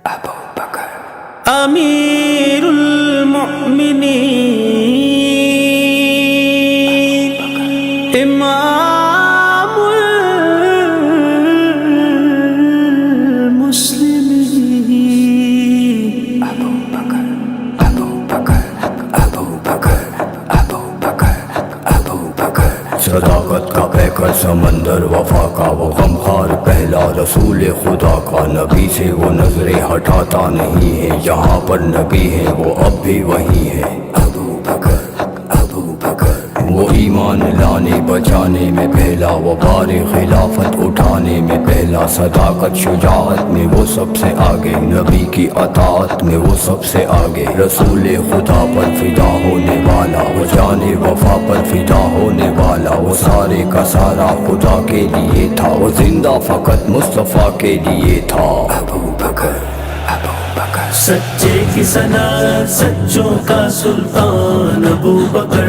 ابو بکر امیر المؤمنین امام المسلمین ابو بکر ابو بکر ابو بکر ابو بکر ابو بکر صداقت کا پیکر سمندر وفا کا وہ غمخوار پہلا رسول خدا کا نبی سے وہ نظریں ہٹاتا نہیں ہے یہاں پر نبی ہے وہ اب بھی وہی ہے ابو بکر ابو بکر وہ ایمان لانے بچانے میں پہلا وہ بار خلافت اٹھانے میں پہلا صداقت شجاعت میں وہ سب سے آگے نبی کی اطاعت میں وہ سب سے آگے رسول خدا پر فدا ہونے والا وہ جان وفا پر فدا ہونے والا وہ سارے کا سارا خدا کے لیے تھا وہ زندہ فقط مصطفیٰ کے لیے تھا ابو بکر ابو بکر سچے کی صنعت سچوں کا سلطان ابو بکر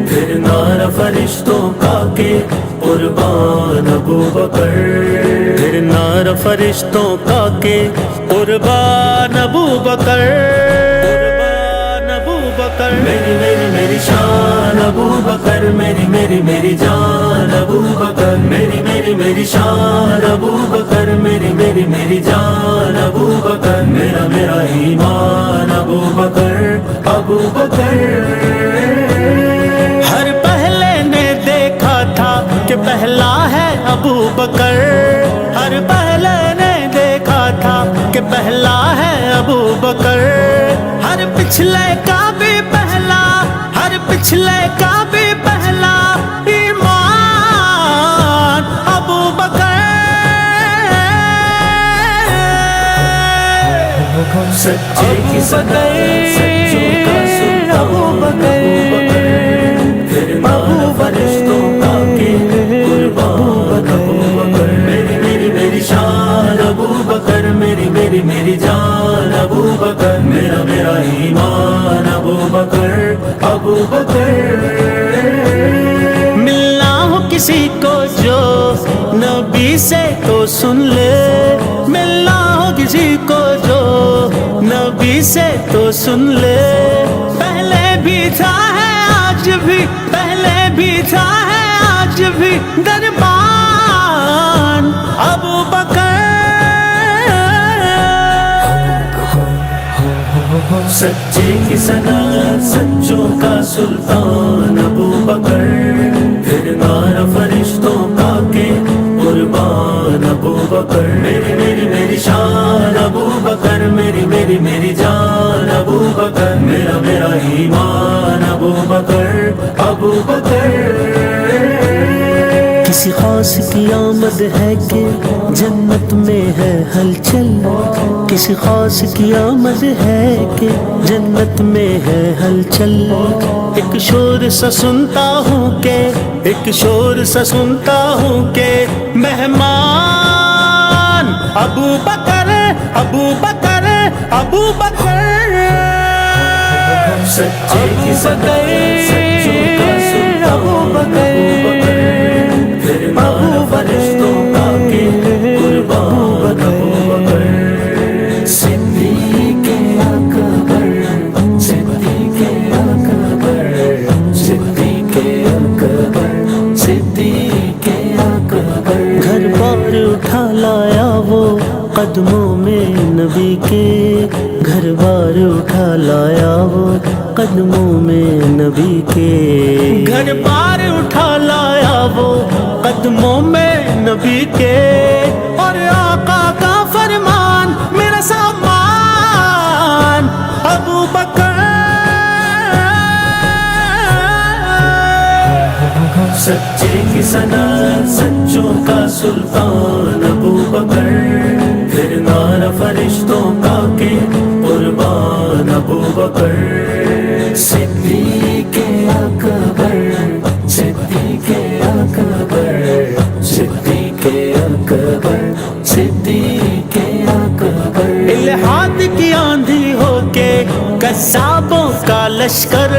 پھر نعرہ فرشتوں کا کہ قربان ابو بکر پھر نعرہ فرشتوں کا کہ قربان ابو بکر قربان ابو بکر میری میری میری شان ابو بکر میری میری میری جان ابو بکر میری میری میری شان ابو بکر میری میری میری جان ابو بکر میرا میرا ایمان ابو بکر ابو بکر ہر پہلے نے دیکھا تھا کہ پہلا ہے ابو بکر ہر پہلے نے دیکھا تھا کہ پہلا ہے ابو بکر ہر پچھلے کا بھی پہلا ہر پچھلے کا بھی پہلا ایمان ابو بکر سچے کی صداقت سچوں کا سلطان ابو بکر پھر نعرہ فرشتوں کا کہ قربان ابو بکر میری میری میری شان ابو بکر میری میری میری جان ابو بکر میرا میرا ایمان ابو بکر ابو بکر ملنا ہو کسی کو جو نبی سے تو سن لے ملنا ہو کسی کو جو نبی سے تو سن لے پہلے بھی تھا ہے آج بھی پہلے بھی تھا ہے آج بھی دربان ابو بکر سچے کی صنعت سچوں کا سلطان ابو بکر پھر نعرہ فرشتوں کا کہ قربان ابو بکر میری میری میری شان ابو بکر میری میری میری جان ابو بکر میرا میرا ایمان ابو بکر ابو بکر کسی خاص کی آمد ہے کہ جنت میں ہے ہلچل کسی خاص کی آمد ہے کہ جنت میں ہے ہلچل ایک شور سا سنتا ہوں کہ ایک شور سا سنتا ہوں کہ مہمان ابو بکر ابو بکر ابو بکر سچے کی صداقت سچوں کا سلطان ابو بکر پھر نعرہ فرشتوں کا کہ قربان ابو بکر صدیق اکبر صدیق اکبر صدیق اکبر صدیق اکبر گھر بار اٹھا لایا وہ قدموں میں نبی کے گھر بار اٹھا لایا وہ قدموں میں نبی کے گھر بار اٹھا لایا وہ قدموں میں نبی کے اور آقا کا فرمان میرا سامان ابو بکر سچے کی صنعت سچوں کا سلطان ابو بکر پھر نعرہ فرشتوں کا کہ قربان ابو بکر صدیق اکبر صدیق اکبر صدیق اکبر صدیق اکبر الہاد کی آندھی ہو کے قصابوں کا لشکر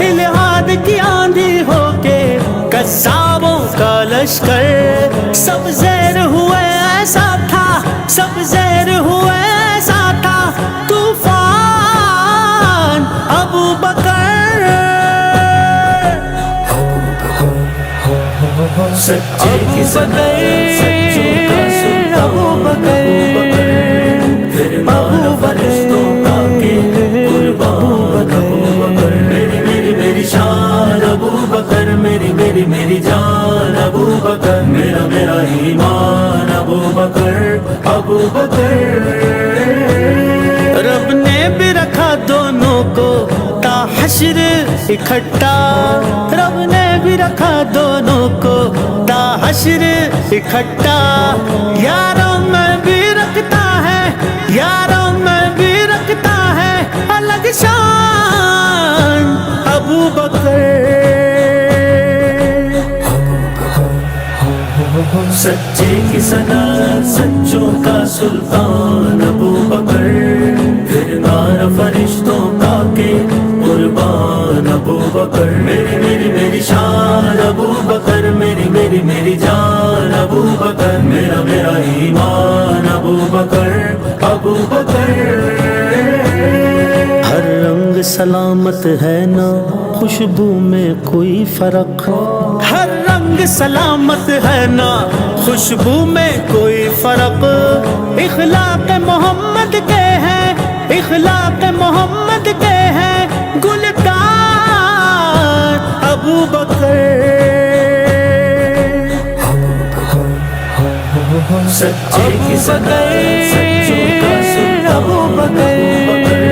الہاد کی آندھی ہو کے قصابوں کا لشکر سب زیر ہوئے ایسا تھا سب زیر ہوئے سچے کی سدا سچوں کا سلطان ابو بکر پھر نار فرشتوں کا کے قربان ابو بکر میری میری میری شان ابو بکر میری میری میری جان ابو بکر میرا میرا ایمان ابو بکر ابو بکر رب نے بھی رکھا دونوں کو تا حشر اکٹھا رب نے بھی رکھا دونوں کو تا حشر اکٹھا یاروں میں بھی رکھتا ہے یاروں میں بھی رکھتا ہے الگ شان ابو بکر سچے کی سنا سچوں کا سلطان ابو بکر پھر نار فرشتوں کا کے قربان ابو بکر میری میری میری شان ابو بکر میری میری میری جان ابو بکر میرا میرا ایمان ابو بکر ابو بکر ہر رنگ سلامت ہے نا خوشبو میں کوئی فرق ہر رنگ سلامت ہے نا خوشبو میں کوئی فرق اخلاق محمد کے ہیں اخلاق محمد کے ہیں گلکار ابو بکر سچے کی سدا سچوں کا سلطان ابو بکر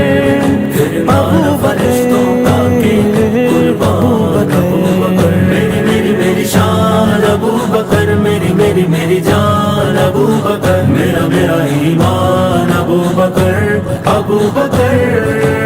پھر نار فرشتوں کا کے قربان ابو بکر میری میری میری شان ابو بکر میری میری میری جان ابو بکر میرا میرا ایمان ابو بکر ابو بکر